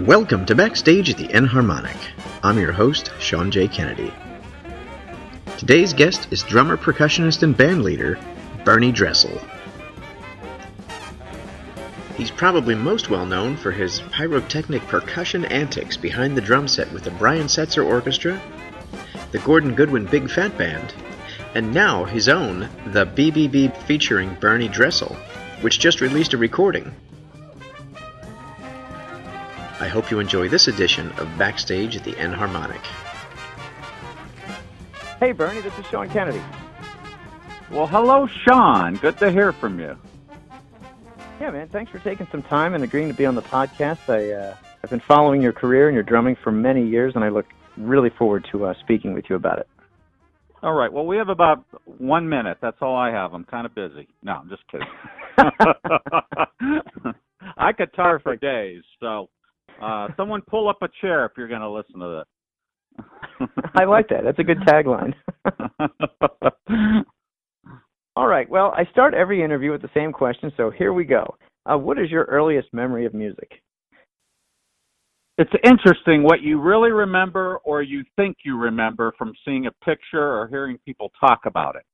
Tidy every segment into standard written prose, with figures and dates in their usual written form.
Welcome to Backstage at the Enharmonic. I'm your host, Sean J. Kennedy. Today's guest is drummer, percussionist, and bandleader, Bernie Dresel. He's probably most well known for his pyrotechnic percussion antics behind the drum set with the Brian Setzer Orchestra, the Gordon Goodwin Big Fat Band, and now his own, the BBB featuring Bernie Dresel, which just released a recording. I hope you enjoy this edition of Backstage at the Enharmonic. Hey Bernie, this is Sean Kennedy. Well, hello Sean. Good to hear from you. Yeah, man, thanks for taking some time and agreeing to be on the podcast. I've been following your career and your drumming for many years, and I look really forward to speaking with you about it. All right. Well, we have about 1 minute. That's all I have. I'm kind of busy. No, I'm just kidding. I could talk for days, so someone pull up a chair if you're going to listen to this. I like that. That's a good tagline. All right. Well, I start every interview with the same question, so here we go. What is your earliest memory of music? It's interesting what you really remember or you think you remember from seeing a picture or hearing people talk about it.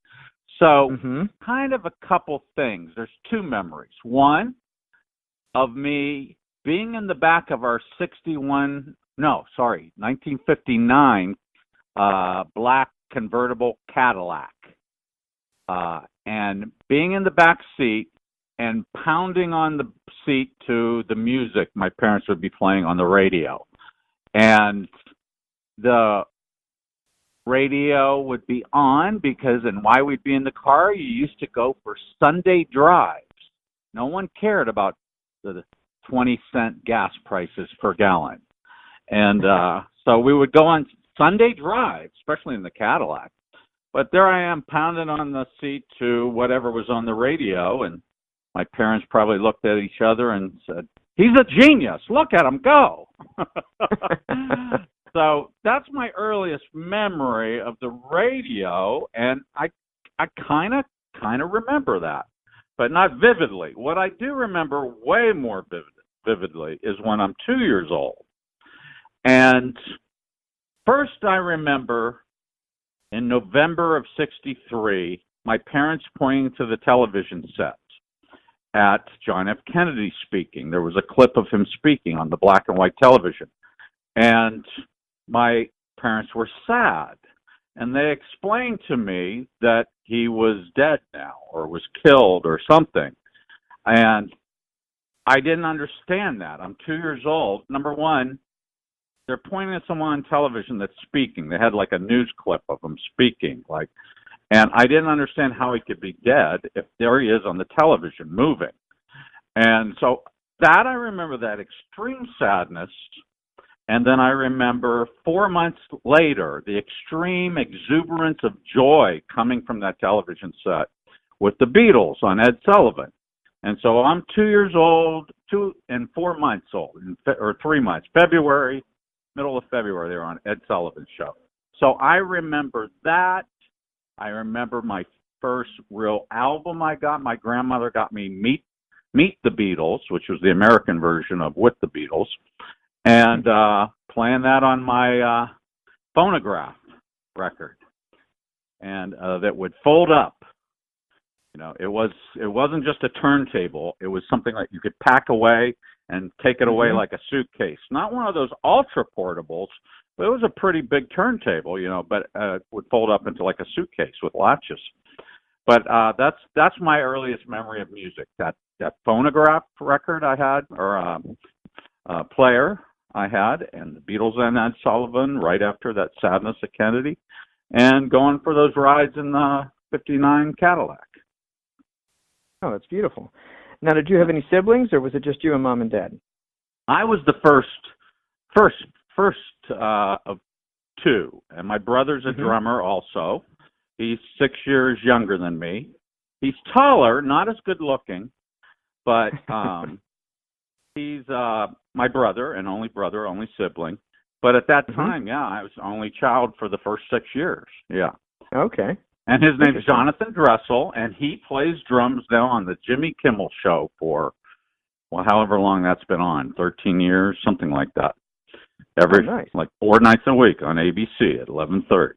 So kind of a couple things. There's two memories. One, of me being in the back of our 1959 black convertible Cadillac, and being in the back seat and pounding on the seat to the music my parents would be playing on the radio. And the radio would be on because, and why we'd be in the car, you used to go for Sunday drives. No one cared about the 20-cent gas prices per gallon. And so we would go on Sunday drives, especially in the Cadillac. But there I am pounding on the seat to whatever was on the radio, and my parents probably looked at each other and said, "He's a genius. Look at him go." So that's my earliest memory of the radio, and I kind of remember that, but not vividly. What I do remember way more vividly is when I'm 2 years old. And first I remember in November of '63, my parents pointing to the television set at John F. Kennedy speaking. There was a clip of him speaking on the black and white television. And my parents were sad. And they explained to me that he was dead now or was killed or something. And I didn't understand that. I'm 2 years old. Number one, they're pointing at someone on television that's speaking. They had like a news clip of him speaking, and I didn't understand how he could be dead if there he is on the television moving. And so that I remember, that extreme sadness. And then I remember 4 months later, the extreme exuberance of joy coming from that television set with the Beatles on Ed Sullivan. And so I'm 2 years old, 2 and 4 months old, or 3 months, middle of February, they were on Ed Sullivan's show. So I remember that. I remember my first real album I got. My grandmother got me Meet the Beatles, which was the American version of With the Beatles, and playing that on my phonograph record, and that would fold up. You know, it wasn't just a turntable. It was something that you could pack away and take it away like a suitcase. Not one of those ultra portables, but it was a pretty big turntable, but it would fold up into like a suitcase with latches. But that's my earliest memory of music. That phonograph record I had, or player I had, and the Beatles and Ed Sullivan right after that sadness at Kennedy, and going for those rides in the '59 Cadillac. Oh, that's beautiful. Now, did you have any siblings, or was it just you and Mom and Dad? I was the first of two, and my brother's a drummer also. He's 6 years younger than me. He's taller, not as good looking, but he's my brother, only sibling. But at that time, I was only child for the first 6 years. Yeah. Okay. And his name's Jonathan Dresel, and he plays drums now on the Jimmy Kimmel Show for well, however long that's been on, 13 years, something like that. Every nice. like 4 nights a week on ABC at 11:30.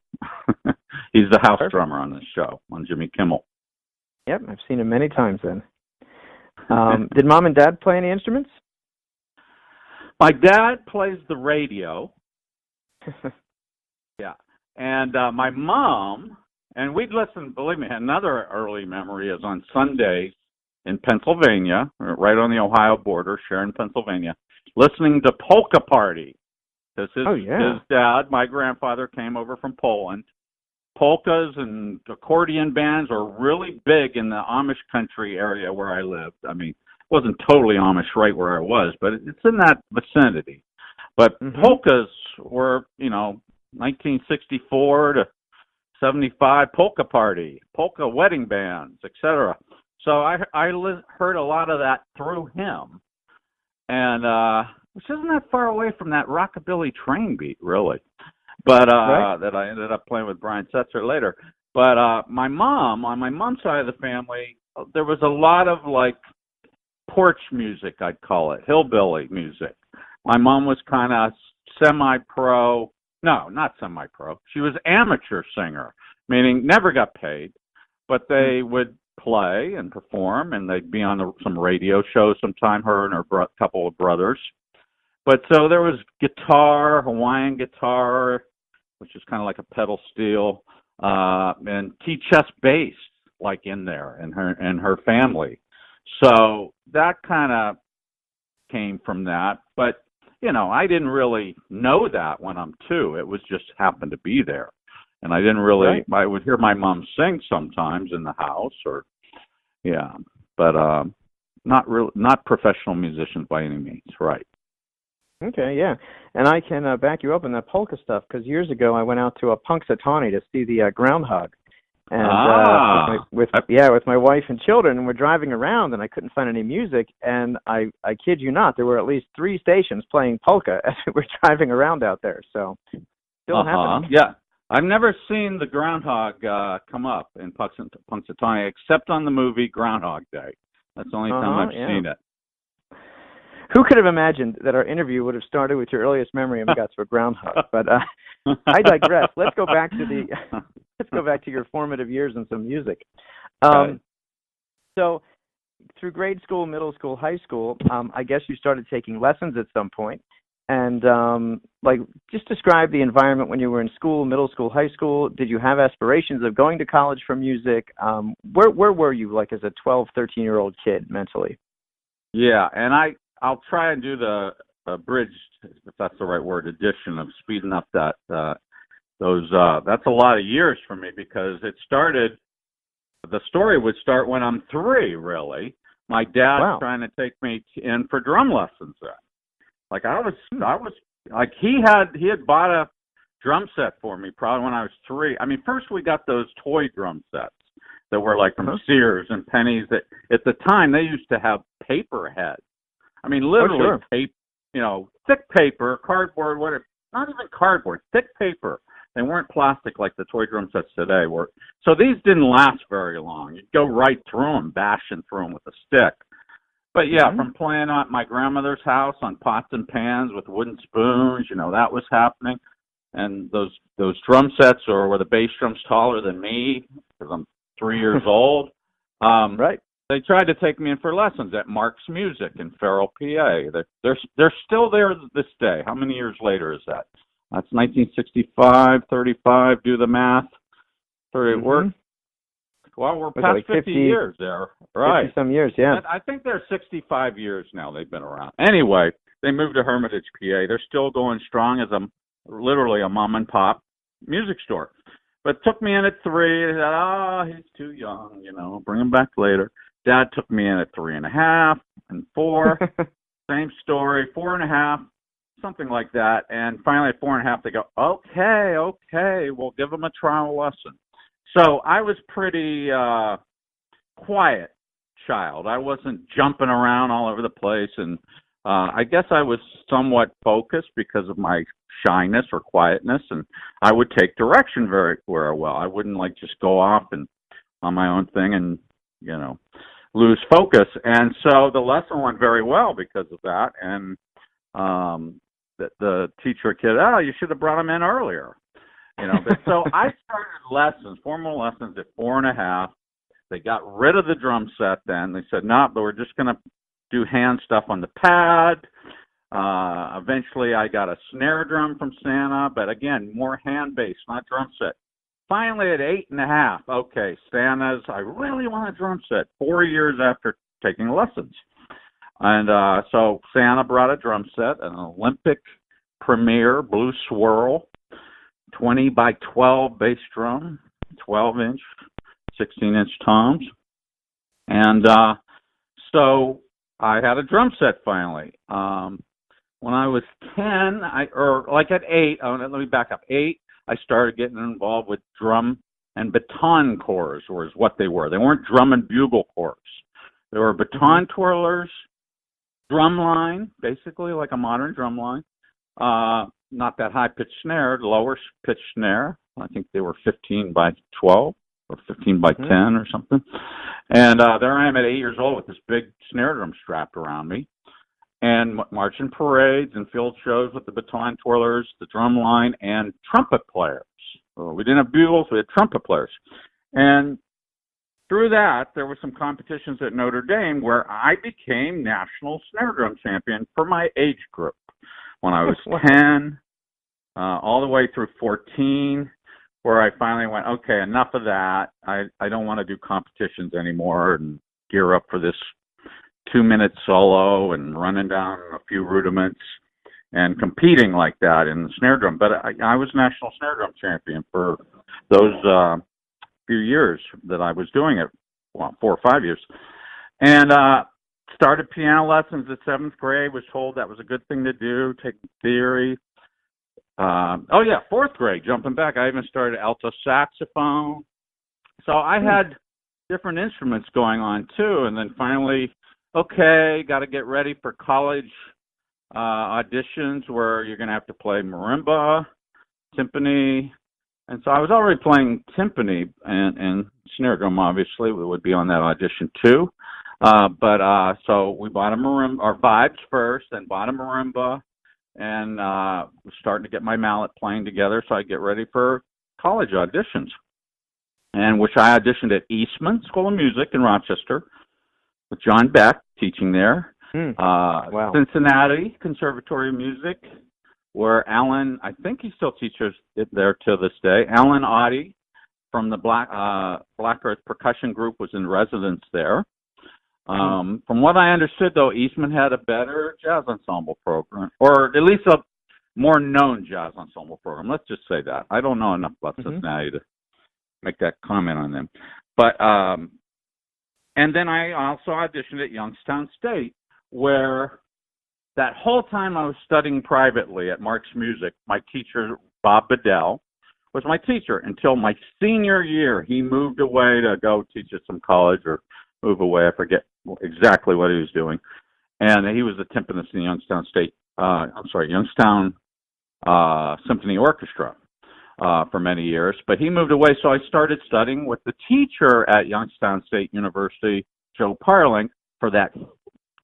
He's the house Perfect. drummer on this show on Jimmy Kimmel. Yep, I've seen him many times then. Did Mom and Dad play any instruments? My dad plays the radio. Yeah. And my mom, and we'd listen, believe me, another early memory is on Sundays in Pennsylvania, right on the Ohio border, Sharon, Pennsylvania, listening to Polka Party. Because his dad, my grandfather, came over from Poland. Polkas and accordion bands are really big in the Amish country area where I lived. I mean, it wasn't totally Amish right where I was, but it's in that vicinity. But polkas were, 1964 to 75, Polka Party, polka wedding bands, etc. So I heard a lot of that through him, and which isn't that far away from that rockabilly train beat, really. But that I ended up playing with Brian Setzer later. But my mom, on my mom's side of the family, there was a lot of like porch music, I'd call it, hillbilly music. My mom was kind of semi-pro. No, not semi-pro. She was amateur singer, meaning never got paid, but they would play and perform, and they'd be on some radio shows sometime, her and her couple of brothers. But so there was guitar, Hawaiian guitar, which is kind of like a pedal steel, and T-chest bass, like in there, and her family. So that kind of came from that. But I didn't really know that when I'm 2. It was just happened to be there, and I didn't really. Right. I would hear my mom sing sometimes in the house, but not professional musicians by any means, right? Okay, yeah, and I can back you up on that polka stuff because years ago I went out to a Punxsutawney to see the groundhog, and with my wife and children, and we're driving around, and I couldn't find any music, and I kid you not, there were at least 3 stations playing polka as we were driving around out there. So still happening. Yeah, I've never seen the groundhog come up in Punxsutawney except on the movie Groundhog Day. That's the only time I've seen it. Who could have imagined that our interview would have started with your earliest memory and we got to a groundhog? But I digress. Let's go back to your formative years and some music. So, through grade school, middle school, high school, I guess you started taking lessons at some point. And just describe the environment when you were in school, middle school, high school. Did you have aspirations of going to college for music? Where were you, like as a 12, 13-year-old kid, mentally? Yeah, and I'll try and do the abridged, if that's the right word, edition of speeding up that that's a lot of years for me because the story would start when I'm 3, really. My dad trying to take me in for drum lessons then. Like I was like he had bought a drum set for me probably when I was 3. I mean, first we got those toy drum sets that were like from Sears and Penny's that at the time they used to have paper heads. I mean, literally paper, thick paper, cardboard, whatever. Not even cardboard, thick paper. They weren't plastic like the toy drum sets today were. So these didn't last very long. You'd go right through them, bashing through them with a stick. But yeah, from playing at my grandmother's house on pots and pans with wooden spoons, that was happening. And those drum sets were the bass drum's taller than me because I'm 3 years old. Right. They tried to take me in for lessons at Mark's Music in Farrell, PA. They're still there this day. How many years later is that? That's 1965, 35. Do the math. 30 work. Well, we're past like 50 years there. Right. 50-some years, yeah. I think they're 65 years now they've been around. Anyway, they moved to Hermitage, PA. They're still going strong as literally a mom and pop music store. But took me in at 3. They said, he's too young, bring him back later. Dad took me in at 3.5 and 4. Same story, 4.5, something like that. And finally at 4.5, they go, okay, we'll give him a trial lesson. So I was pretty quiet child. I wasn't jumping around all over the place. And I guess I was somewhat focused because of my shyness or quietness. And I would take direction very well. I wouldn't just go off and on my own thing and, lose focus. And so the lesson went very well because of that. And the teacher kid, you should have brought him in earlier. But so I started formal lessons at 4.5. They got rid of the drum set then. They said, no, but we're just going to do hand stuff on the pad. Eventually I got a snare drum from Santa, but again, more hand-based, not drum set. Finally at 8.5, okay, Santa's, I really want a drum set 4 years after taking lessons. And so Santa brought a drum set, an Olympic Premier Blue Swirl, 20 by 12 bass drum, 12-inch, 16-inch toms. And so I had a drum set finally. When I was 10, at 8, let me back up, 8, I started getting involved with drum and baton corps, was what they were. They weren't drum and bugle corps. They were baton twirlers, drum line, basically like a modern drum line. Not that high-pitched snare, lower pitched snare. I think they were 15 by 12 or 15 by 10 or something. And there I am at 8 years old with this big snare drum strapped around me. And marching parades and field shows with the baton twirlers, the drum line, and trumpet players. Well, we didn't have bugles, we had trumpet players. And through that, there were some competitions at Notre Dame where I became national snare drum champion for my age group. When I was 10, all the way through 14, where I finally went, okay, enough of that. I don't want to do competitions anymore and gear up for this 2-minute solo and running down a few rudiments and competing like that in the snare drum. But I was national snare drum champion for those few years that I was doing it, 4 or 5 years. And started piano lessons at 7th grade, was told that was a good thing to do, take theory. 4th grade, jumping back, I even started alto saxophone. So I had different instruments going on too. And then finally, okay, got to get ready for college auditions where you're going to have to play marimba, timpani. And so I was already playing timpani and snare drum, obviously, would be on that audition too. So we bought a marimba, or vibes first, then bought a marimba, and was starting to get my mallet playing together so I get ready for college auditions. And which I auditioned at Eastman School of Music in Rochester with John Beck teaching there. Wow. Cincinnati Conservatory of Music, where Alan, I think he still teaches it there to this day. Alan Oddie from the Black Earth Percussion Group was in residence there. From what I understood, though, Eastman had a better jazz ensemble program, or at least a more known jazz ensemble program. Let's just say that. I don't know enough about Cincinnati to make that comment on them. But and then I also auditioned at Youngstown State, where that whole time I was studying privately at Mark's Music, my teacher, Bob Bedell, was my teacher until my senior year. He moved away to go teach at some college or move away. I forget exactly what he was doing. And he was the timpanist in the Youngstown Symphony Orchestra for many years. But he moved away, so I started studying with the teacher at Youngstown State University, Joe Parling, for that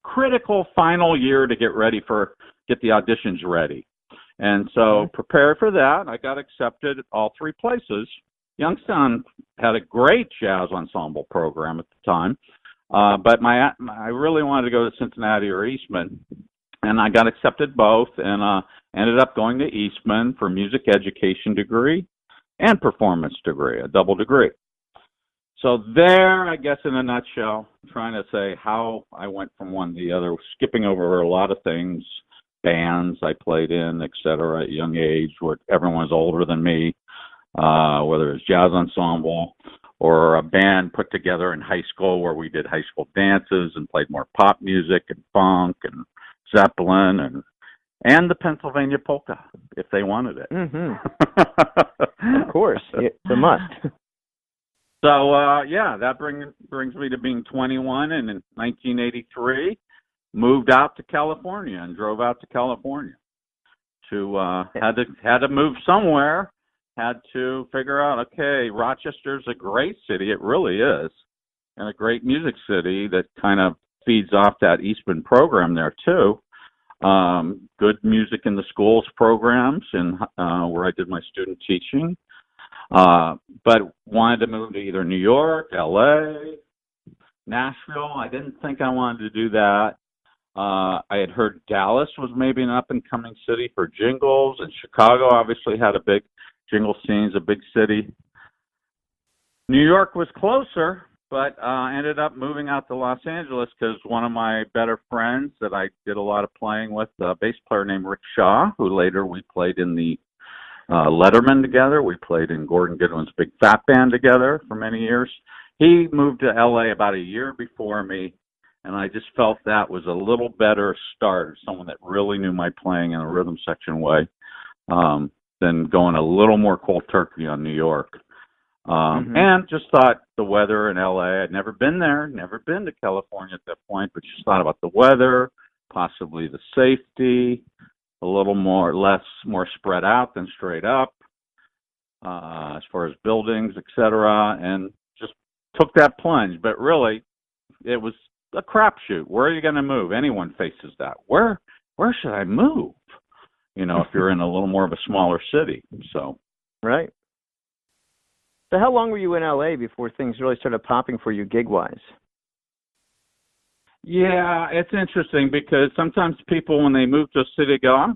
critical final year to get the auditions ready. And so prepared for that. I got accepted at all 3 places. Youngstown had a great jazz ensemble program at the time, but I really wanted to go to Cincinnati or Eastman, and I got accepted both, and ended up going to Eastman for music education degree and performance degree, a double degree. So there, I guess in a nutshell, trying to say how I went from one to the other, skipping over a lot of things, bands I played in, et cetera, at a young age, where everyone's older than me, whether it's jazz ensemble or a band put together in high school where we did high school dances and played more pop music and funk and Zeppelin and the Pennsylvania polka, if they wanted it. Of course, it's a must. So, that brings me to being 21, and in 1983, moved out to California and drove out to California to, had to move somewhere, had to figure out, okay, Rochester's a great city, it really is, and a great music city that kind of feeds off that Eastman program there too. Good music in the schools programs and where I did my student teaching. But wanted to move to either New York, LA, Nashville. I didn't think I wanted to do that. I had heard Dallas was maybe an up-and-coming city for jingles, and Chicago obviously had a big jingle scene, a big city. New York was closer, but ended up moving out to Los Angeles because one of my better friends that I did a lot of playing with, a bass player named Rick Shaw, who later we played in the Letterman together. We played in Gordon Goodwin's Big Fat Band together for many years. He moved to L.A. about a year before me, and I just felt that was a little better start, someone that really knew my playing in a rhythm section way, than going a little more cold turkey on New York. And just thought the weather in L.A., I'd never been there, never been to California at that point, but just thought about the weather, possibly the safety, a little more spread out than straight up, as far as buildings, etc., and just took that plunge. But really, it was a crapshoot. Where are you going to move? Anyone faces that. Where should I move? You know, if you're in a little more of a smaller city. So right. So how long were you in LA before things really started popping for you gig-wise? Yeah, it's interesting because sometimes people, when they move to a city, go,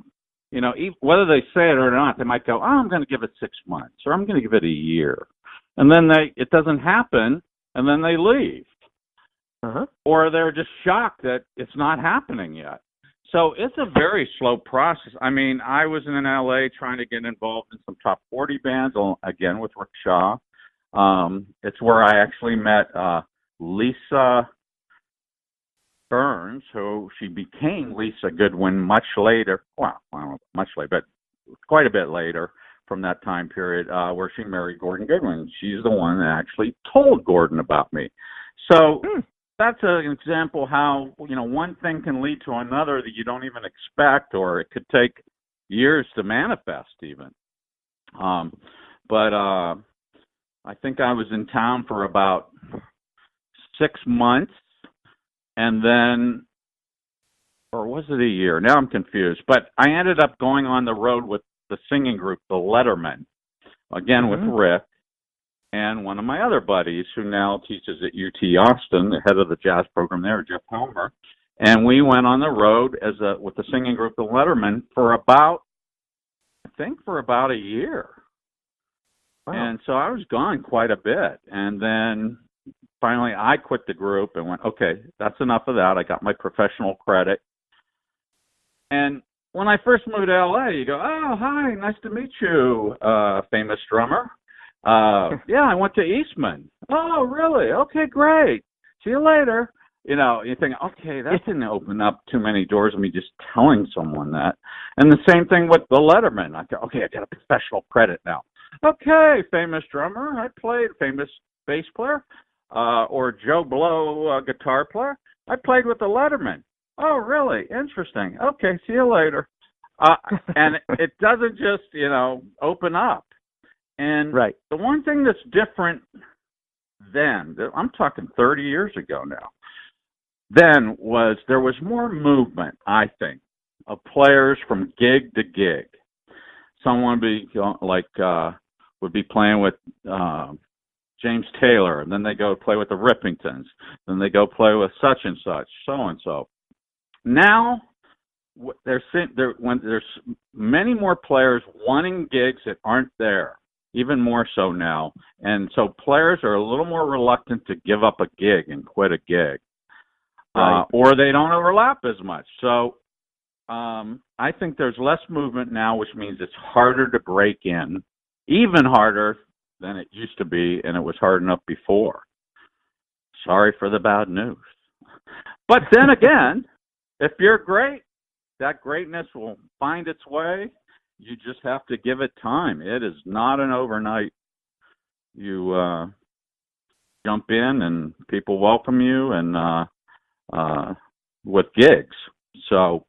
you know, whether they say it or not, they might go, I'm going to give it 6 months, or I'm going to give it a year. And then it doesn't happen, and then they leave. Or they're just shocked that it's not happening yet. So it's a very slow process. I mean, I was in L.A. trying to get involved in some top 40 bands, again with Rick Shaw. It's where I actually met Lisa Burns, who she became Lisa Goodwin much later. Well, I don't know, much later, but quite a bit later from that time period, where she married Gordon Goodwin. She's the one that actually told Gordon about me. So that's an example how, you know, one thing can lead to another that you don't even expect, or it could take years to manifest even. But I think I was in town for about 6 months, and then, or was it a year? Now I'm confused. But I ended up going on the road with the singing group, the Letterman, again with Rick, and one of my other buddies who now teaches at UT Austin, the head of the jazz program there, Jeff Helmer. And we went on the road with the singing group, the Letterman, for about a year. Wow. And so I was gone quite a bit. And then finally I quit the group and went, okay, that's enough of that. I got my professional credit. And when I first moved to LA, you go, oh, hi, nice to meet you, famous drummer. Yeah, I went to Eastman. Oh, really? Okay, great. See you later. You know, you think, okay, that didn't open up too many doors of me just telling someone that. And the same thing with the Letterman. I go, okay, I got a professional credit now. Okay, famous drummer. I played famous bass player, or Joe Blow guitar player. I played with the Letterman. Oh, really? Interesting. Okay, see you later. And it doesn't just, you know, open up. And the one thing that's different then, I'm talking 30 years ago now, then was there was more movement, I think, of players from gig to gig. Someone would be playing with James Taylor, and then they go play with the Rippingtons, then they go play with such and such, so and so. Now, when there's many more players wanting gigs that aren't there. Even more so now. And so players are a little more reluctant to give up a gig and quit a gig. Or they don't overlap as much. So I think there's less movement now, which means it's harder to break in, even harder than it used to be, and it was hard enough before. Sorry for the bad news. But then again, if you're great, that greatness will find its way. You just have to give it time. It is not an overnight. You jump in and people welcome you, and with gigs. So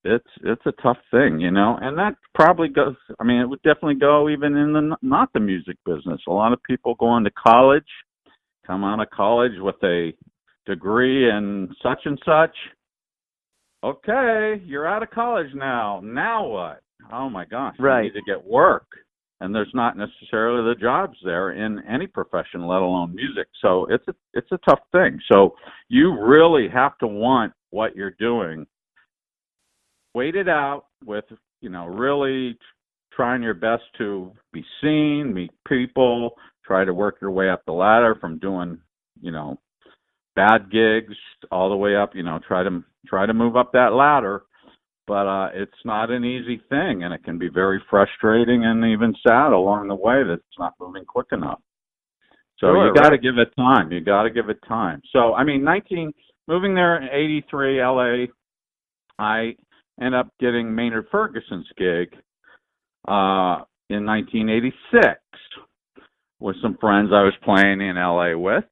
it's a tough thing, you know. And that probably goes. I mean, it would definitely go even in not the music business. A lot of people go on to college, come out of college with a degree in such and such. Okay, you're out of college now. Now what? Oh my gosh, right. You need to get work. And there's not necessarily the jobs there in any profession, let alone music. So it's a tough thing. So you really have to want what you're doing. Wait it out with, really trying your best to be seen, meet people, try to work your way up the ladder from doing, bad gigs all the way up, try to move up that ladder. But it's not an easy thing, and it can be very frustrating and even sad along the way that it's not moving quick enough. So sure, you got to give it time. You got to give it time. So, moving there in 83, LA, I ended up getting Maynard Ferguson's gig in 1986 with some friends I was playing in LA with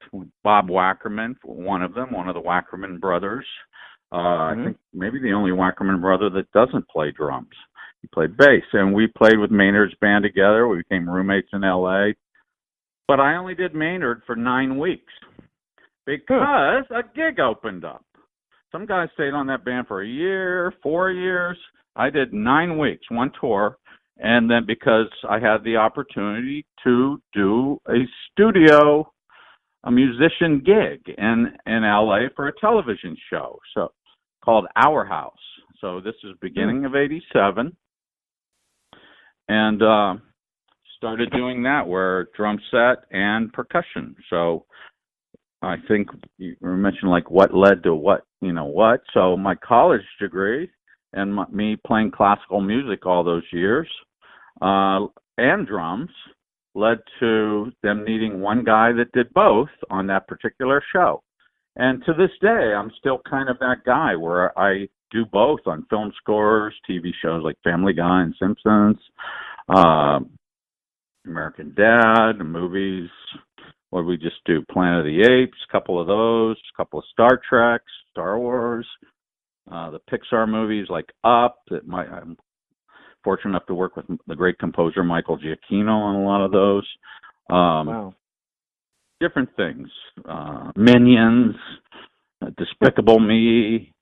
Bob Wackerman, one of the Wackerman brothers. I think maybe the only Wackerman brother that doesn't play drums. He played bass, and we played with Maynard's band together. We became roommates in L.A., but I only did Maynard for 9 weeks because a gig opened up. Some guys stayed on that band for a year, 4 years. I did 9 weeks, one tour, and then because I had the opportunity to do a musician gig in LA for a television show, called Our House. So this is beginning of 87. And started doing that, where drum set and percussion. So I think you mentioned like what led to what. So my college degree and me playing classical music all those years and drums led to them needing one guy that did both on that particular show. And to this day, I'm still kind of that guy where I do both on film scores, TV shows like Family Guy and Simpsons, American Dad, movies. What did we just do? Planet of the Apes, a couple of those, a couple of Star Treks, Star Wars, the Pixar movies like Up. I'm fortunate enough to work with the great composer Michael Giacchino on a lot of those. Wow. Different things. Minions, Despicable Me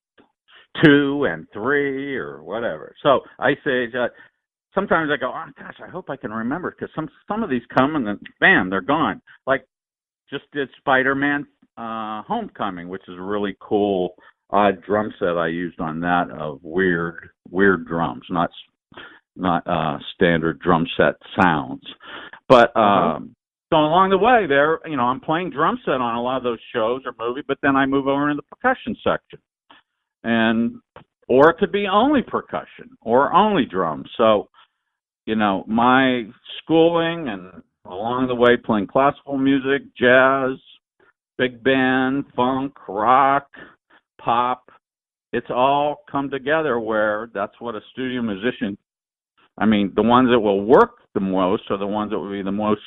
2 and 3 or whatever. So I say, sometimes I go, oh gosh, I hope I can remember, because some of these come and then bam, they're gone. Like just did Spider-Man Homecoming, which is a really cool odd drum set I used on that of weird drums, not standard drum set sounds. But so along the way there, I'm playing drum set on a lot of those shows or movies, but then I move over into the percussion section. Or it could be only percussion or only drums. So, my schooling and along the way playing classical music, jazz, big band, funk, rock, pop, it's all come together where that's what a studio musician, the ones that will work the most are the ones that will be the most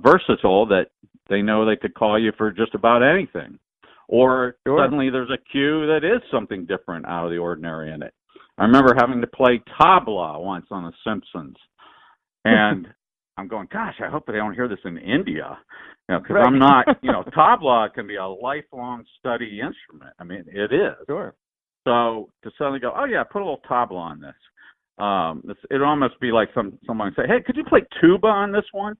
versatile, that they know they could call you for just about anything. Or suddenly there's a cue that is something different out of the ordinary in it. I remember having to play tabla once on The Simpsons. And I'm going, gosh, I hope they don't hear this in India. Because I'm not, tabla can be a lifelong study instrument. It is. Sure. So to suddenly go, oh, yeah, put a little tabla on this. It'd almost be like someone say, hey, could you play tuba on this one?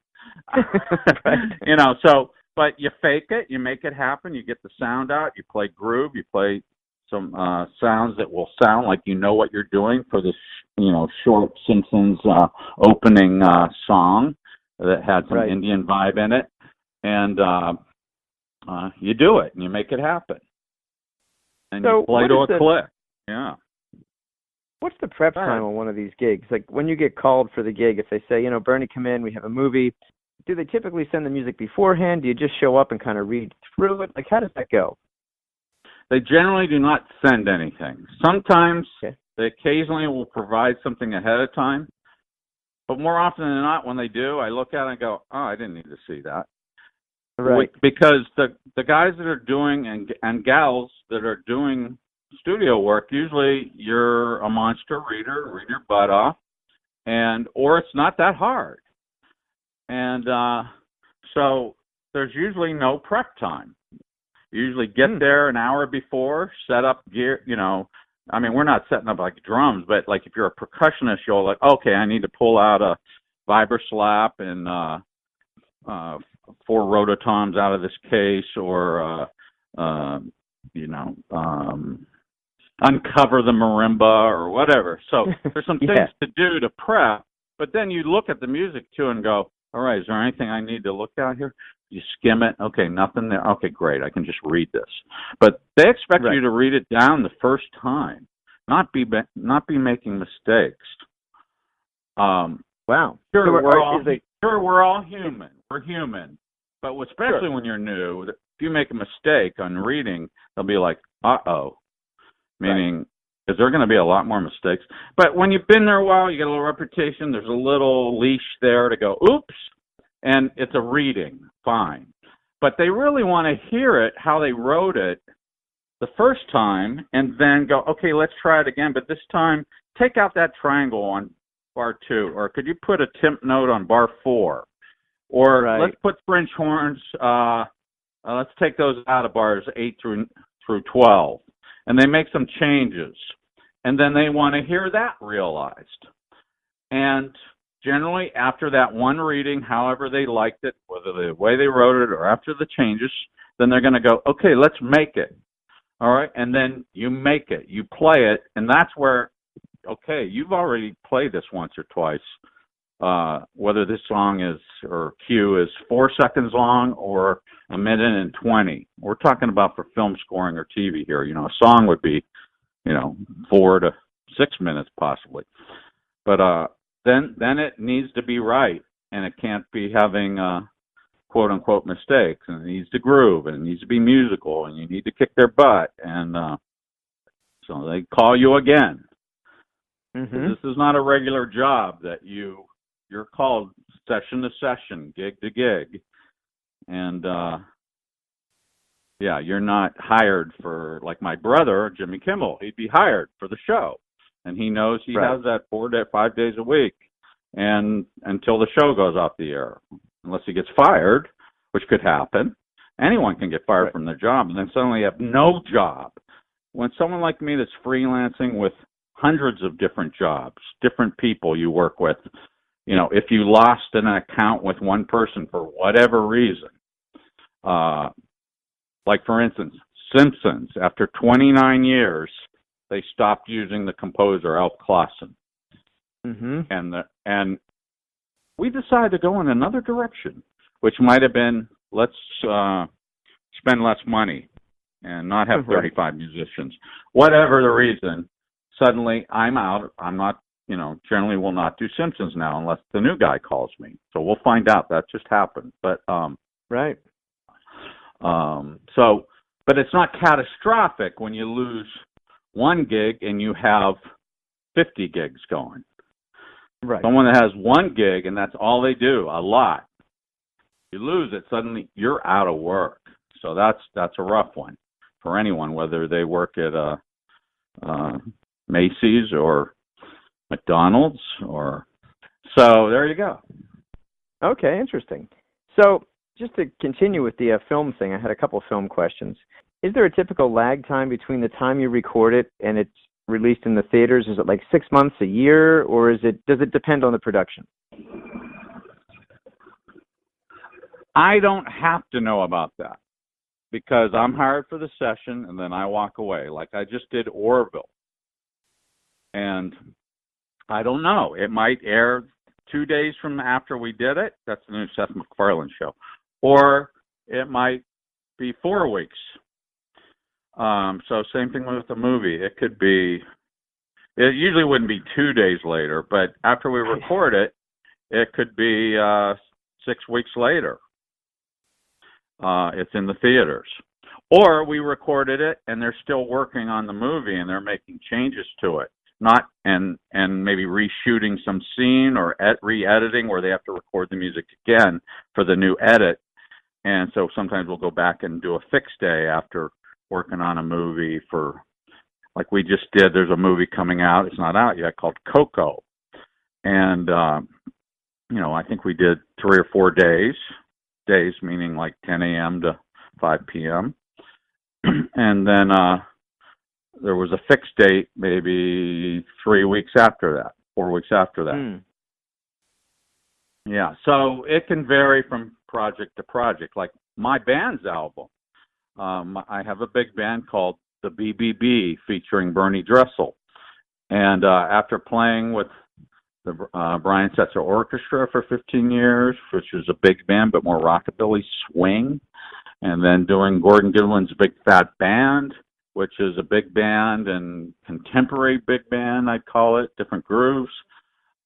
But you fake it, you make it happen, you get the sound out, you play groove, you play some sounds that will sound like you know what you're doing for this, short Simpsons opening song that had some Indian vibe in it, and you do it and you make it happen, and you play to a click. Yeah. What's the prep time on one of these gigs? Like when you get called for the gig, if they say, Bernie, come in, we have a movie. Do they typically send the music beforehand? Do you just show up and kind of read through it? Like, how does that go? They generally do not send anything. Sometimes they occasionally will provide something ahead of time. But more often than not, when they do, I look at it and go, oh, I didn't need to see that. Right. Because the guys that are doing and gals that are doing studio work, usually you're a monster reader, read your butt off, or it's not that hard. And so there's usually no prep time. You usually get there an hour before, set up gear, I mean, we're not setting up like drums, but like if you're a percussionist, you'll like, okay, I need to pull out a vibra slap and 4 rototoms out of this case, or uncover the marimba or whatever. So there's some things to do to prep, but then you look at the music too and go, all right, is there anything I need to look at here? You skim it. Okay, nothing there. Okay, great. I can just read this. But they expect you to read it down the first time, not be making mistakes. Wow. Sure, we're all human. We're human. But especially when you're new, if you make a mistake on reading, they'll be like, uh-oh. Meaning, is there going to be a lot more mistakes? But when you've been there a while, you get a little reputation, there's a little leash there to go, oops, and it's a reading, fine. But they really want to hear it, how they wrote it the first time, and then go, okay, let's try it again, but this time, take out that triangle on bar 2, or could you put a temp note on bar 4? Or let's put French horns, let's take those out of bars 8 through 12. And they make some changes, and then they want to hear that realized. And generally, after that one reading, however they liked it, whether the way they wrote it or after the changes, then they're going to go, okay, let's make it. All right, and then you make it, you play it, and that's where, okay, you've already played this once or twice, whether this song or cue is 4 seconds long or a minute and 20. We're talking about for film scoring or TV here. A song would be, 4 to 6 minutes possibly. But then it needs to be right, and it can't be having quote unquote mistakes, and it needs to groove, and it needs to be musical, and you need to kick their butt, and so they call you again. Mm-hmm. This is not a regular job that you're called session to session, gig to gig. And, you're not hired for, like my brother, Jimmy Kimmel. He'd be hired for the show. And he knows he has that 5 days a week and until the show goes off the air. Unless he gets fired, which could happen. Anyone can get fired from their job and then suddenly have no job. When someone like me that's freelancing with hundreds of different jobs, different people you work with, if you lost an account with one person for whatever reason, like for instance, Simpsons, after 29 years, they stopped using the composer Alf Clausen. Mm-hmm. And we decided to go in another direction, which might have been, let's spend less money and not have 35 musicians. Whatever the reason, suddenly I'm out. I'm not, generally will not do Simpsons now unless the new guy calls me. So we'll find out. That just happened. But but it's not catastrophic when you lose one gig and you have 50 gigs going. Right. Someone that has one gig and that's all they do, a lot. You lose it, suddenly you're out of work. So that's a rough one for anyone, whether they work at Macy's or McDonald's or so. There you go. Okay, interesting. So just to continue with the film thing, I had a couple of film questions. Is there a typical lag time between the time you record it and it's released in the theaters? Is it like 6 months, a year, or does it depend on the production? I don't have to know about that because I'm hired for the session and then I walk away. Like I just did Orville. And I don't know. It might air 2 days from after we did it. That's the new Seth MacFarlane show. Or it might be 4 weeks. So same thing with the movie. It usually wouldn't be 2 days later, but after we record it, it could be 6 weeks later. It's in the theaters. Or we recorded it and they're still working on the movie and they're making changes to it. Not and maybe reshooting some scene or re-editing where they have to record the music again for the new edit. And so sometimes we'll go back and do a fixed day after working on a movie for, like we just did, there's a movie coming out, it's not out yet, called Coco. And, I think we did 3 or 4 days days, meaning like 10 a.m. to 5 p.m. And then there was a fixed date maybe 3 weeks after that, 4 weeks after that. Yeah, so it can vary from project to project. Like my band's album, I have a big band called the BBB featuring Bernie Dresel. And after playing with the Brian Setzer Orchestra for 15 years, which was a big band but more rockabilly swing, and then doing Gordon Goodwin's Big Fat Band, which is a big band and contemporary big band, I'd call it, different grooves.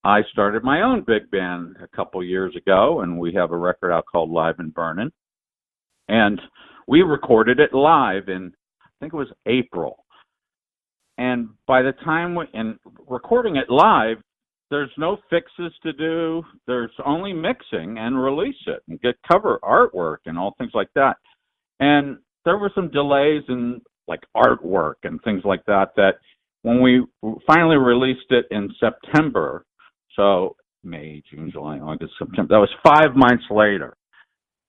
I started my own big band a couple years ago, and we have a record out called Live and Burnin'. And we recorded it live in, I think it was April. And by the time in recording it live, there's no fixes to do. There's only mixing and release it and get cover artwork and all things like that. And there were some delays in like artwork and things like that, that when we finally released it in September, so May, June, July, August, September, that was 5 months later.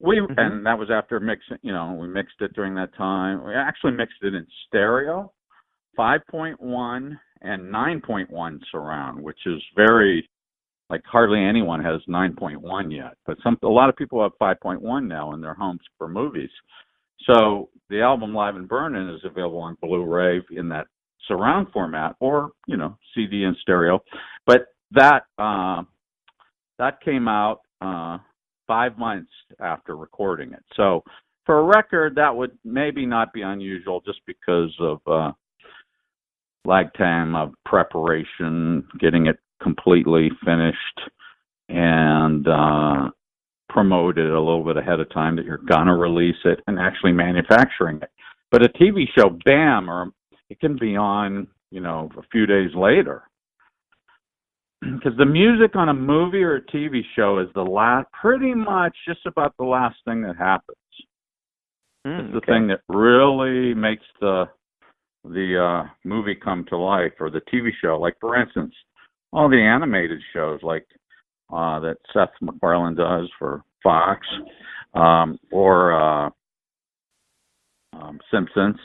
And that was after mixing, we mixed it during that time. We actually mixed it in stereo, 5.1 and 9.1 surround, which is very, like hardly anyone has 9.1 yet. But a lot of people have 5.1 now in their homes for movies. So the album Live and Burnin' is available on Blu-ray in that surround format, or CD and stereo. But that came out 5 months after recording it. So for a record, that would maybe not be unusual, just because of lag time of preparation, getting it completely finished, and promoted a little bit ahead of time that you're gonna release it, and actually manufacturing it. But a TV show, bam, or it can be on, a few days later. Because the music on a movie or a TV show is pretty much just about the last thing that happens. It's the thing that really makes the movie come to life, or the TV show. Like, for instance, all the animated shows like that Seth MacFarlane does for Fox, or Simpsons.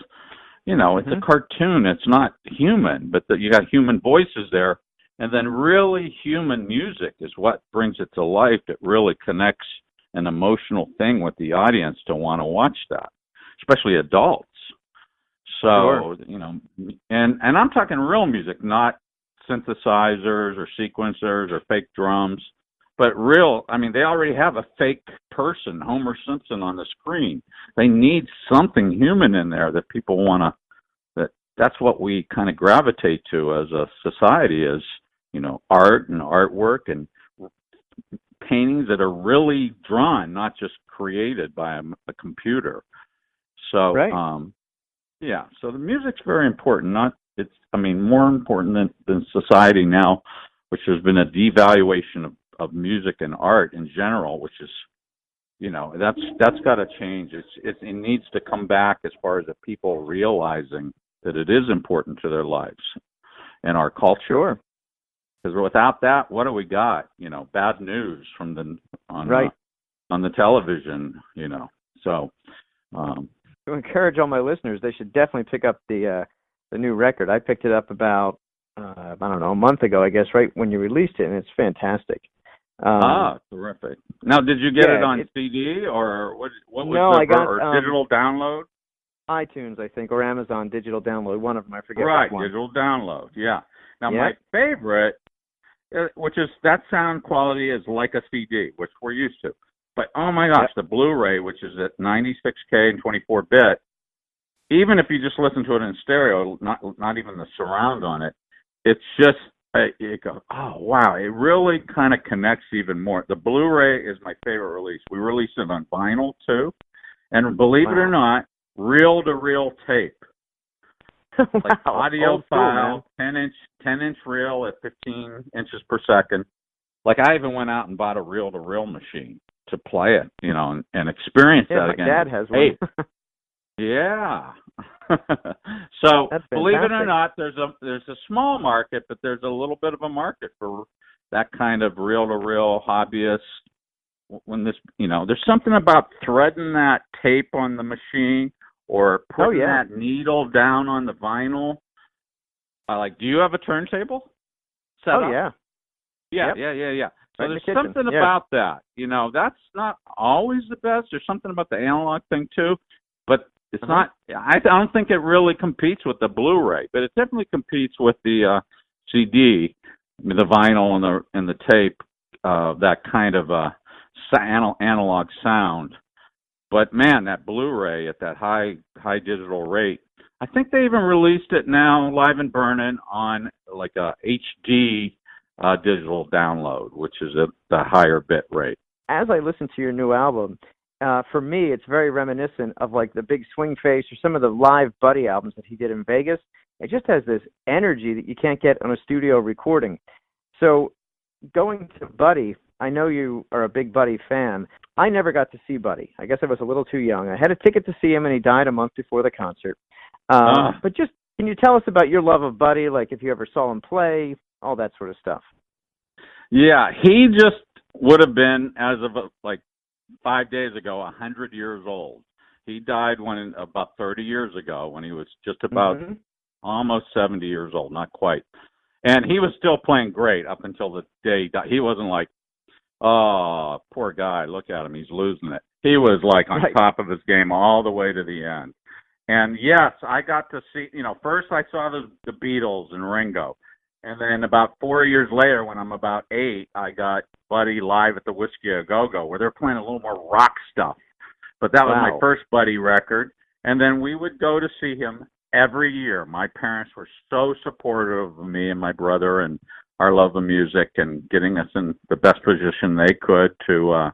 It's a cartoon. It's not human, but you got human voices there. And then really human music is what brings it to life. It really connects an emotional thing with the audience to want to watch that, especially adults. So, and I'm talking real music, not synthesizers or sequencers or fake drums, but real. I mean, they already have a fake person, Homer Simpson, on the screen. They need something human in there that people want to, that's what we kind of gravitate to as a society, is, art and artwork and paintings that are really drawn, not just created by a computer. So, so the music's very important. More important than society now, which has been a devaluation of music and art in general, which is, that's got to change. It needs to come back as far as the people realizing that it is important to their lives and our culture. Because without that, what do we got? Bad news from on the television. So to encourage all my listeners, they should definitely pick up the new record. I picked it up about a month ago, I guess, right when you released it, and it's fantastic. Terrific. Now, did you get it on CD or what was I got or digital download? iTunes, I think, or Amazon digital download. One of them, I forget. Right, which one. Digital download. Yeah. Now, my favorite, which is that sound quality is like a CD, which we're used to. But oh my gosh, the Blu-ray, which is at 96K and 24-bit, even if you just listen to it in stereo, not even the surround on it, it's just you go, oh wow, it really kind of connects even more. The Blu-ray is my favorite release. We released it on vinyl too, and believe it or not, reel-to-reel tape. Like audio file, 10-inch reel at 15 inches per second. Like I even went out and bought a reel-to-reel machine to play it, and experience that again. My dad has one. Yeah. So believe it or fantastic. not, there's a small market, but there's a little bit of a market for that kind of reel-to-reel hobbyist, when this, there's something about threading that tape on the machine or putting that needle down on the vinyl. Do you have a turntable set up? Yeah. Yeah, yep. yeah. So Right there's something about that. That's not always the best. There's something about the analog thing too, but it's not. I don't think it really competes with the Blu-ray, but it definitely competes with the CD, the vinyl and the tape. That kind of analog sound. But man, that Blu-ray at that high digital rate. I think they even released it now, live and burning, on like a HD digital download, which is at the higher bit rate. As I listen to your new album, for me, it's very reminiscent of like the Big Swing Face or some of the live Buddy albums that he did in Vegas. It just has this energy that you can't get on a studio recording. So going to Buddy, I know you are a big Buddy fan. I never got to see Buddy. I guess I was a little too young. I had a ticket to see him, and he died a month before the concert. But just, can you tell us about your love of Buddy, like if you ever saw him play, all that sort of stuff? Yeah, he just would have been, as of 5 days ago, 100 years old. He died about 30 years ago when he was just about almost 70 years old, not quite. And he was still playing great up until the day he died. He wasn't like, oh, poor guy, look at him, he's losing it. He was on top of his game all the way to the end. And yes, I got to see, first I saw the Beatles and Ringo. And then about 4 years later, when I'm about 8, I got Buddy live at the Whiskey A Go-Go, where they're playing a little more rock stuff. But that was my first Buddy record. And then we would go to see him every year. My parents were so supportive of me and my brother and our love of music and getting us in the best position they could to,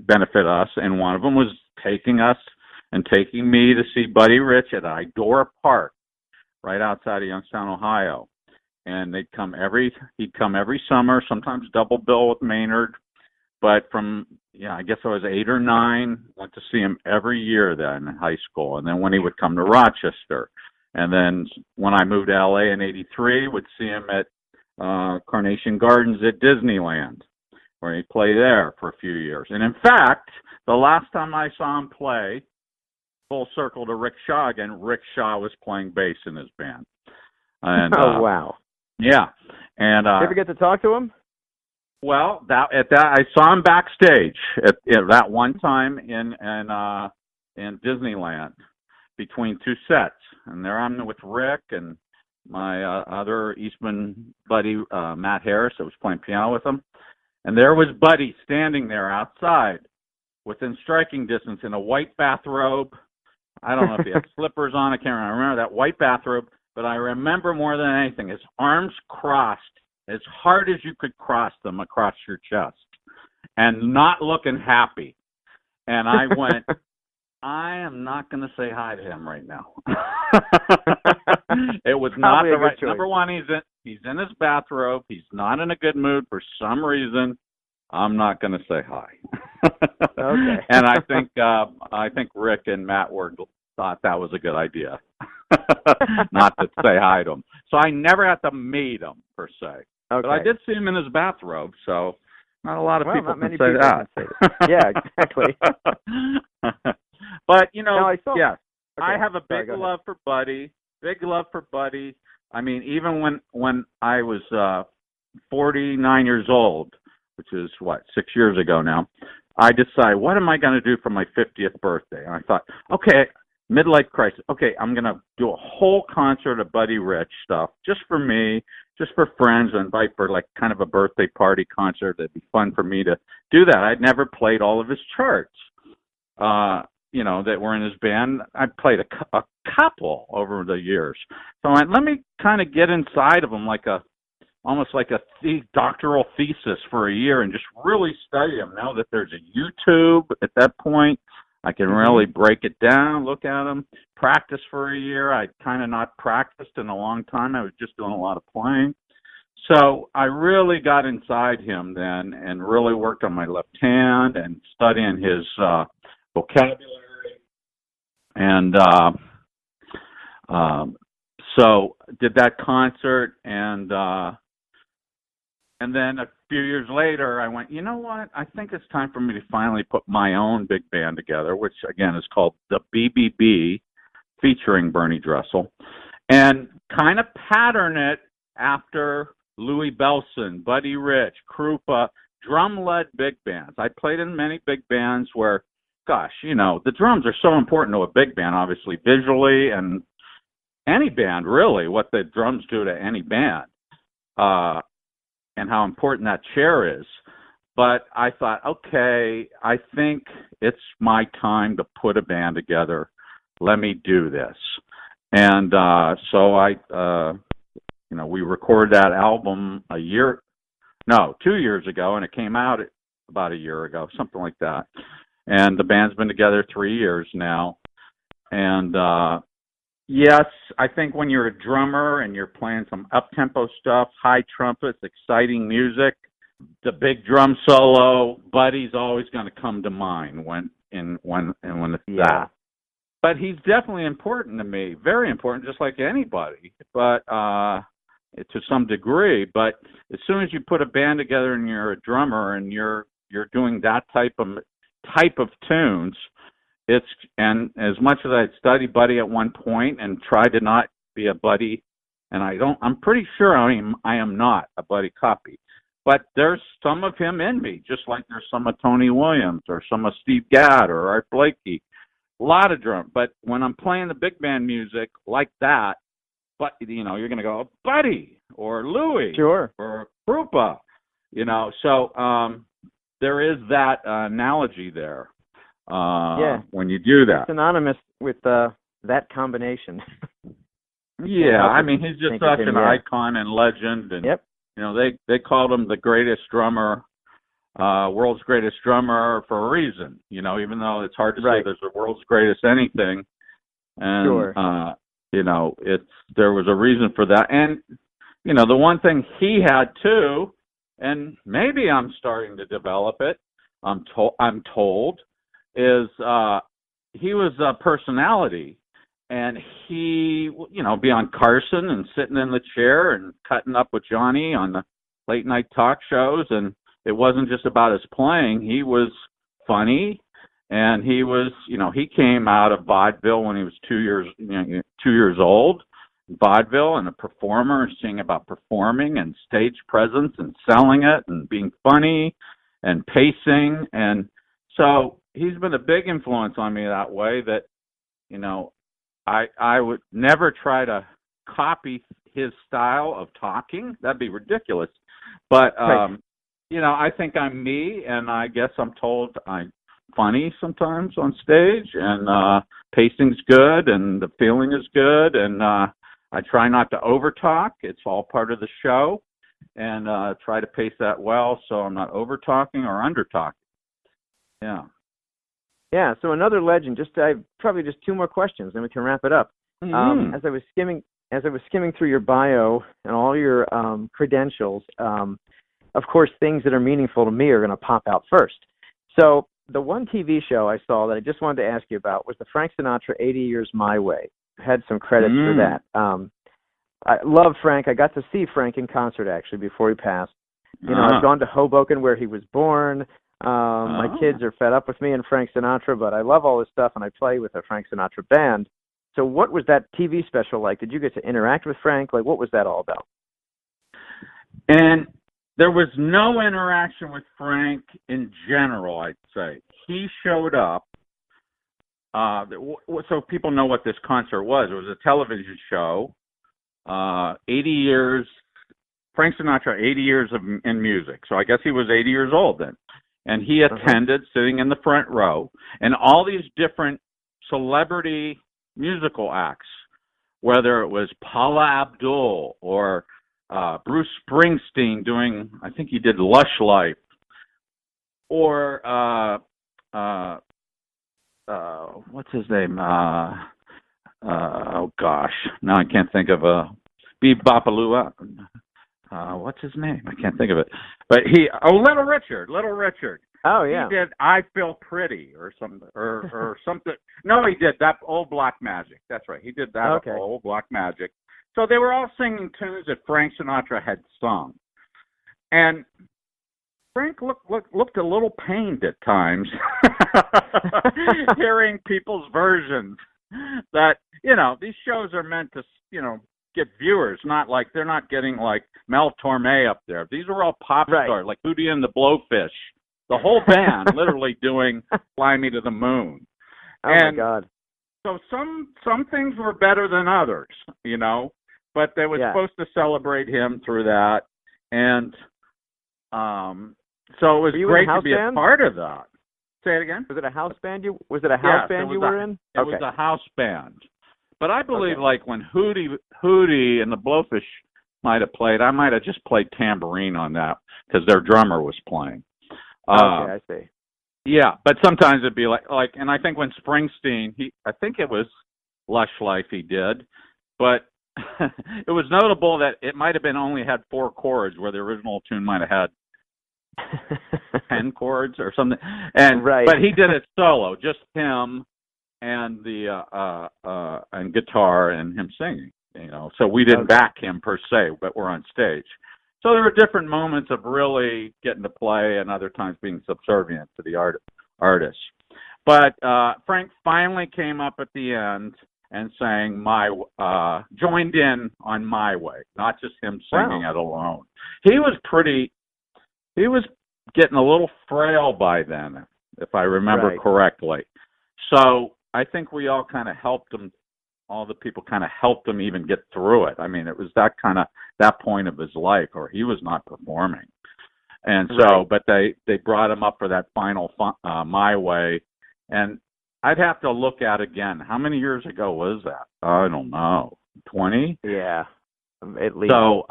benefit us. And one of them was taking me to see Buddy Rich at Idora Park, right outside of Youngstown, Ohio. And he'd come every summer, sometimes double bill with Maynard. But I guess I was 8 or 9, went to see him every year then in high school. And then when he would come to Rochester. And then when I moved to LA in 83, would see him at Carnation Gardens at Disneyland, where he'd play there for a few years. And in fact, the last time I saw him play, full circle to Rick Shaw again, Rick Shaw was playing bass in his band. And, wow. Yeah. And did you ever get to talk to him? Well, I saw him backstage at that one time in Disneyland between two sets. And there I'm with Rick and my other Eastman buddy, Matt Harris, that was playing piano with him. And there was Buddy standing there outside within striking distance in a white bathrobe. I don't know if he had slippers on. I can't remember. I remember that white bathrobe, but I remember more than anything, his arms crossed as hard as you could cross them across your chest and not looking happy. And I went, I am not going to say hi to him right now. It was not the right choice. Number one, he's in his bathrobe. He's not in a good mood for some reason. I'm not going to say hi. Okay. And I think Rick and Matt thought that was a good idea, not to say hi to him. So I never had to meet him per se, okay. But I did see him in his bathrobe. So not a lot of people can say that. Yeah, exactly. But I have a big love for Buddy. Big love for Buddy. I mean, even when I was 49 years old, which is 6 years ago now, I decided, what am I going to do for my 50th birthday? And I thought, okay, midlife crisis. Okay, I'm going to do a whole concert of Buddy Rich stuff just for me, just for friends, and invite for kind of a birthday party concert. It'd be fun for me to do that. I'd never played all of his charts, that were in his band. I played a couple over the years. So let me kind of get inside of him almost like a doctoral thesis for a year and just really study him. Now that there's a YouTube at that point, I can really break it down, look at him, practice for a year. I'd kind of not practiced in a long time. I was just doing a lot of playing. So I really got inside him then and really worked on my left hand and studying his vocabulary. And so did that concert, and And then a few years later, I went, you know what? I think it's time for me to finally put my own big band together, which, again, is called the BBB, featuring Bernie Dresel, and kind of pattern it after Louis Bellson, Buddy Rich, Krupa, drum-led big bands. I played in many big bands where, gosh, you know, the drums are so important to a big band, obviously, visually, and any band, really, what the drums do to any band. And how important that chair is. But I thought, okay, I think it's my time to put a band together. Let me do this. And so we recorded that album 2 years ago, and it came out about a year ago, something like that. And the band's been together 3 years now. And yes, I think when you're a drummer and you're playing some up-tempo stuff, high trumpets, exciting music, the big drum solo, Buddy's always going to come to mind when it's that. But he's definitely important to me, very important, just like anybody, but to some degree. But as soon as you put a band together and you're a drummer and you're doing that type of tunes. And as much as I'd studied Buddy at one point and tried to not be a Buddy, and I'm pretty sure I am not a Buddy copy, but there's some of him in me, just like there's some of Tony Williams or some of Steve Gadd or Art Blakey, a lot of drum. But when I'm playing the big band music like that, but you know, you're going to go Buddy or Louis, sure, or Krupa, you know. So there is that analogy there. When you do that. It's synonymous with that combination. Yeah, I mean, he's just such an icon and legend, and you know, they called him the greatest drummer, world's greatest drummer for a reason. You know, even though it's hard to say there's a world's greatest anything, and you know, there was a reason for that. And you know, the one thing he had too, and maybe I'm starting to develop it. I'm told. Is he was a personality, and he, you know, be on Carson and sitting in the chair and cutting up with Johnny on the late night talk shows, and it wasn't just about his playing. He was funny, and he was, you know, he came out of vaudeville when he was 2 years old, vaudeville, and a performer, seeing about performing and stage presence and selling it and being funny and pacing, and so he's been a big influence on me that way, that, you know, I would never try to copy his style of talking. That'd be ridiculous. But, you know, I think I'm me, and I guess I'm told I'm funny sometimes on stage, and pacing's good, and the feeling is good, and I try not to overtalk. It's all part of the show, and try to pace that well so I'm not overtalking or undertalking. Yeah. Yeah, so another legend. Probably just two more questions, then we can wrap it up. Mm-hmm. As I was skimming through your bio and all your credentials, of course, things that are meaningful to me are going to pop out first. So the one TV show I saw that I just wanted to ask you about was the Frank Sinatra 80 Years My Way. I had some credits for that. I love Frank. I got to see Frank in concert, actually, before he passed. You know, I've gone to Hoboken, where he was born. My kids are fed up with me and Frank Sinatra, but I love all this stuff, and I play with a Frank Sinatra band. So what was that TV special like? Did you get to interact with Frank? Like, what was that all about? And there was no interaction with Frank in general, I'd say. He showed up. So people know what this concert was. It was a television show, 80 years, Frank Sinatra, 80 years in music. So I guess he was 80 years old then. And he attended, sitting in the front row, and all these different celebrity musical acts, whether it was Paula Abdul or Bruce Springsteen doing, I think he did Lush Life, or what's his name? Oh gosh, now I can't think of Bebe Bopalua. What's his name? I can't think of it. But Little Richard. Oh yeah. He did I Feel Pretty or something or something. No, he did that Old Black Magic. That's right. He did that Old Black Magic. So they were all singing tunes that Frank Sinatra had sung. And Frank looked a little pained at times hearing people's versions that, these shows are meant to, get viewers, not like they're not getting like Mel Torme up there. These are all pop stars, like Hootie and the Blowfish, the whole band literally doing Fly Me to the Moon. My God. So some things were better than others, but they were supposed to celebrate him through that. And so it was great to be a part of that. Say it again. Was it a house band you were in? It was a house band. But I believe like when Hootie and the Blowfish might have played, I might have just played tambourine on that because their drummer was playing. I see. Yeah, but sometimes it'd be like, and I think when Springsteen, I think it was Lush Life he did, but it was notable that it might have been only had 4 chords where the original tune might have had 10 chords or something. And but he did it solo, just him and the and guitar and him singing, So we didn't back him per se, but we're on stage. So there were different moments of really getting to play and other times being subservient to the artist. But Frank finally came up at the end and sang joined in on My Way, not just him singing it alone. He was getting a little frail by then, if I remember correctly. So I think we all kind of helped him. All the people kind of helped him even get through it. I mean, it was that point of his life, or he was not performing. And so, but they brought him up for that final My Way. And I'd have to look at again. How many years ago was that? I don't know. 20? Yeah, at least. So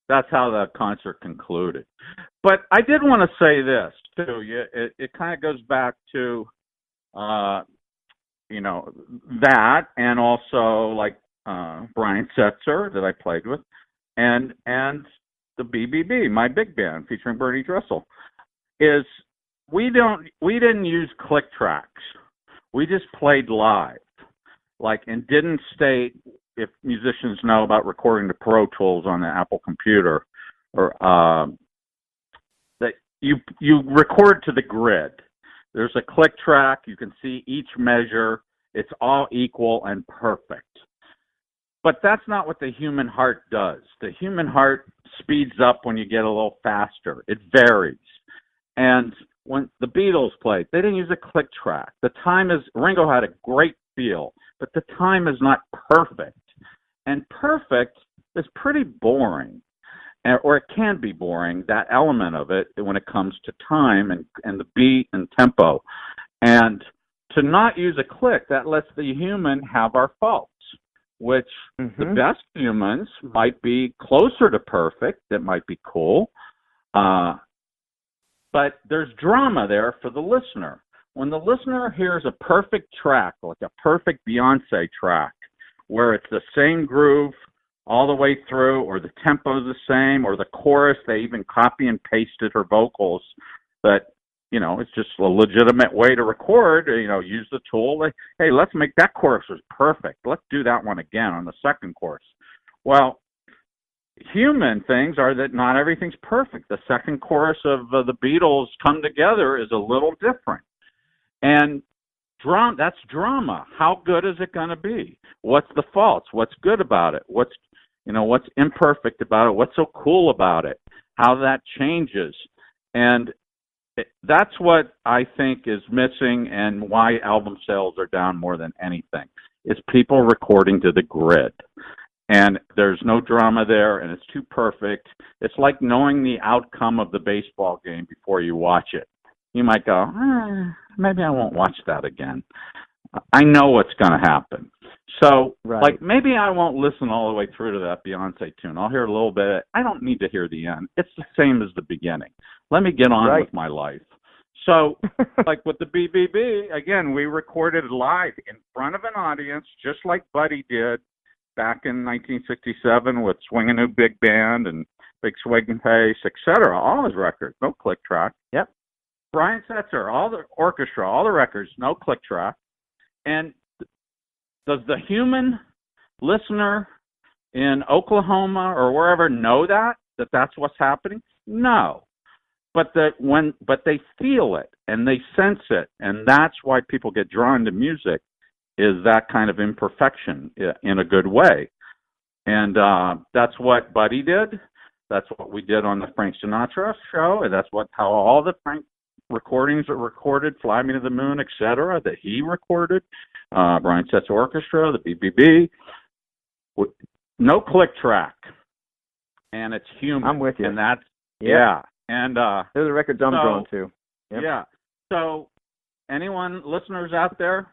that's how the concert concluded. But I did want to say this, too. It kind of goes back to, that, and also like Brian Setzer that I played with, and the BBB, my big band featuring Bernie Dresel, is we didn't use click tracks. We just played live, and didn't state, if musicians know about recording the Pro Tools on the Apple computer, or that you record to the grid. There's a click track. You can see each measure. It's all equal and perfect. But that's not what the human heart does. The human heart speeds up when you get a little faster. It varies. And when the Beatles played, they didn't use a click track. Ringo had a great feel, but the time is not perfect. And perfect is pretty boring. Or it can be boring, that element of it, when it comes to time and the beat and tempo. And to not use a click, that lets the human have our faults, which the best humans might be closer to perfect. That might be cool. But there's drama there for the listener. When the listener hears a perfect track, like a perfect Beyonce track, where it's the same groove all the way through, or the tempo is the same, or the chorus, they even copy and pasted her vocals, but, it's just a legitimate way to record, use the tool. Hey, let's make that chorus was perfect. Let's do that one again on the second chorus. Well, human things are that not everything's perfect. The second chorus of the Beatles Come Together is a little different. And that's drama. How good is it going to be? What's the faults? What's good about it? What's imperfect about it? What's so cool about it? How that changes. And that's what I think is missing, and why album sales are down more than anything, is people recording to the grid. And there's no drama there, and it's too perfect. It's like knowing the outcome of the baseball game before you watch it. You might go, maybe I won't watch that again. I know what's going to happen. So, maybe I won't listen all the way through to that Beyonce tune. I'll hear a little bit. I don't need to hear the end. It's the same as the beginning. Let me get on with my life. So, like with the BBB, again, we recorded live in front of an audience, just like Buddy did back in 1967 with Swingin' New Big Band and Big Swig and Pace, etc. All his records, no click track. Yep. Brian Setzer, all the orchestra, all the records, no click track. And does the human listener in Oklahoma or wherever know that's what's happening? No. But they feel it and they sense it, and that's why people get drawn to music, is that kind of imperfection in a good way. And that's what Buddy did. That's what we did on the Frank Sinatra show, and that's how all the Frank recordings are recorded, Fly Me to the Moon, etc., that he recorded, Brian Setzer Orchestra, the BBB. No click track. And it's human. I'm with you. And that's, yeah. And those are records I'm drawn to. Yep. Yeah. So listeners out there,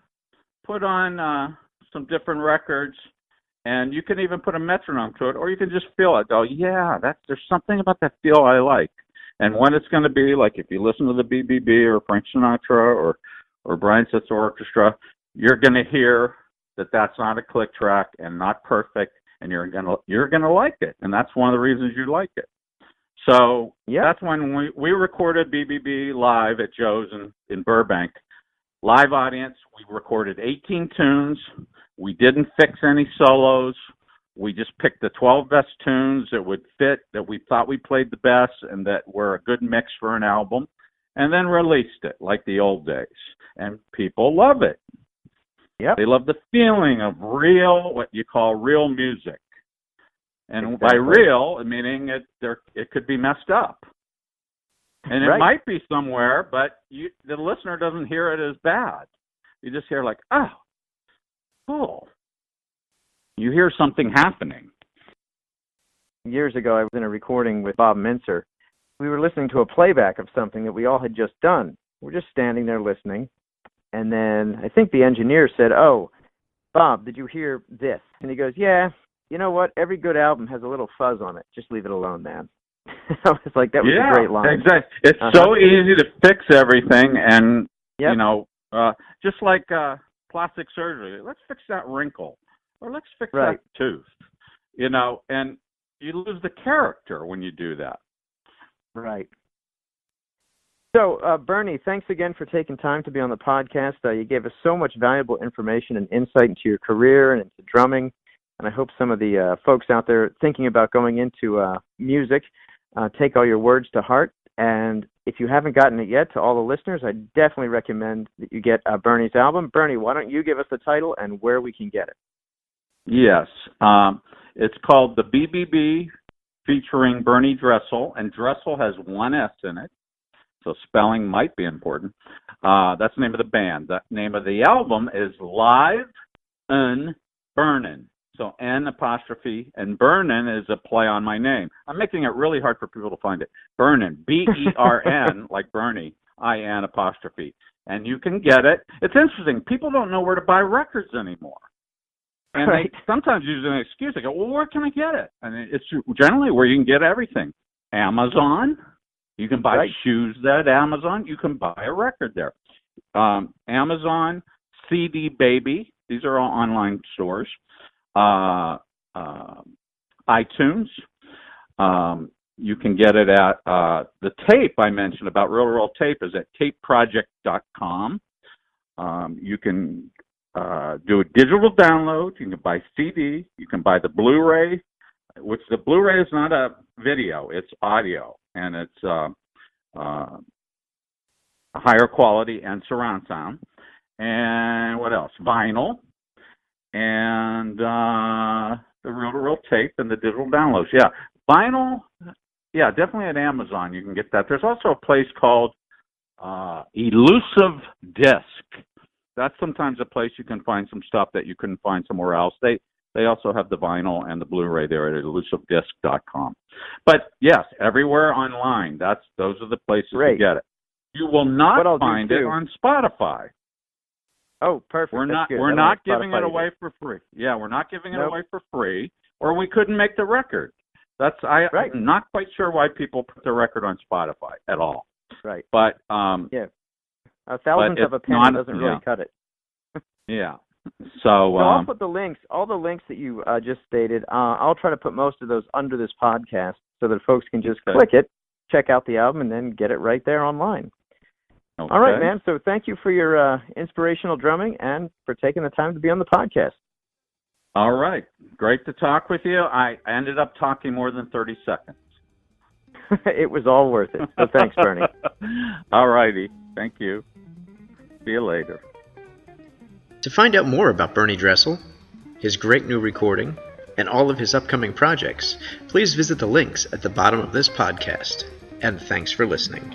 put on some different records, and you can even put a metronome to it, or you can just feel it. Oh, yeah, there's something about that feel I like. And when it's going to be, like if you listen to the BBB or Frank Sinatra or Brian Setzer Orchestra, you're going to hear that that's not a click track and not perfect, and you're gonna like it, and that's one of the reasons you like it. So that's when we recorded BBB live at Joe's in Burbank. Live audience, we recorded 18 tunes. We didn't fix any solos. We just picked the 12 best tunes that would fit, that we thought we played the best, and that were a good mix for an album, and then released it like the old days. And people love it. Yep. They love the feeling of what you call real music. And by real, meaning it could be messed up. And it might be somewhere, but the listener doesn't hear it as bad. You just hear like, oh, cool. You hear something happening. Years ago, I was in a recording with Bob Mincer. We were listening to a playback of something that we all had just done. We're just standing there listening. And then I think the engineer said, oh, Bob, did you hear this? And he goes, yeah, you know what? Every good album has a little fuzz on it. Just leave it alone, man. I was like, that was a great line. Exactly. It's so easy to fix everything. And, just like plastic surgery, let's fix that wrinkle. Or let's fix that tooth. And you lose the character when you do that. Right. So, Bernie, thanks again for taking time to be on the podcast. You gave us so much valuable information and insight into your career and into drumming. And I hope some of the folks out there thinking about going into music take all your words to heart. And if you haven't gotten it yet, to all the listeners, I definitely recommend that you get Bernie's album. Bernie, why don't you give us the title and where we can get it? Yes. It's called The BBB featuring Bernie Dresel, and Dresel has one S in it. So spelling might be important. That's the name of the band. The name of the album is Live N Burnin'. So N apostrophe, and Burnin' is a play on my name. I'm making it really hard for people to find it. Burnin', B-E-R-N, like Bernie, I-N apostrophe. And you can get it. It's interesting. People don't know where to buy records anymore. And they sometimes use an excuse. They go, well, where can I get it? And it's generally where you can get everything. Amazon. You can buy shoes at Amazon. You can buy a record there. Amazon, CD Baby. These are all online stores. iTunes. You can get it at the tape I mentioned about Real Tape is at tapeproject.com. You can do a digital download. You can buy CD. You can buy the Blu-ray, which the Blu-ray is not a video. It's audio, and it's higher quality and surround sound. And what else? Vinyl. And the real tape and the digital downloads. Yeah, vinyl. Yeah, definitely at Amazon you can get that. There's also a place called Elusive Disc. That's sometimes a place you can find some stuff that you couldn't find somewhere else. They also have the vinyl and the Blu-ray there at elusivedisc.com. But yes, everywhere online. Those are the places to get it. You will not find it on Spotify. Oh, perfect. We're not giving it away for free. Yeah, we're not giving it away for free, or we couldn't make the record. I'm not quite sure why people put the record on Spotify at all. Right. But a thousandth of a penny doesn't really cut it. Yeah. So I'll put the links, all the links that you just stated. I'll try to put most of those under this podcast so that folks can just click it, check out the album, and then get it right there online. Okay. All right, man. So thank you for your inspirational drumming and for taking the time to be on the podcast. All right. Great to talk with you. I ended up talking more than 30 seconds. It was all worth it. So thanks, Bernie. All righty. Thank you. See you later. To find out more about Bernie Dresel, his great new recording, and all of his upcoming projects, please visit the links at the bottom of this podcast. And thanks for listening.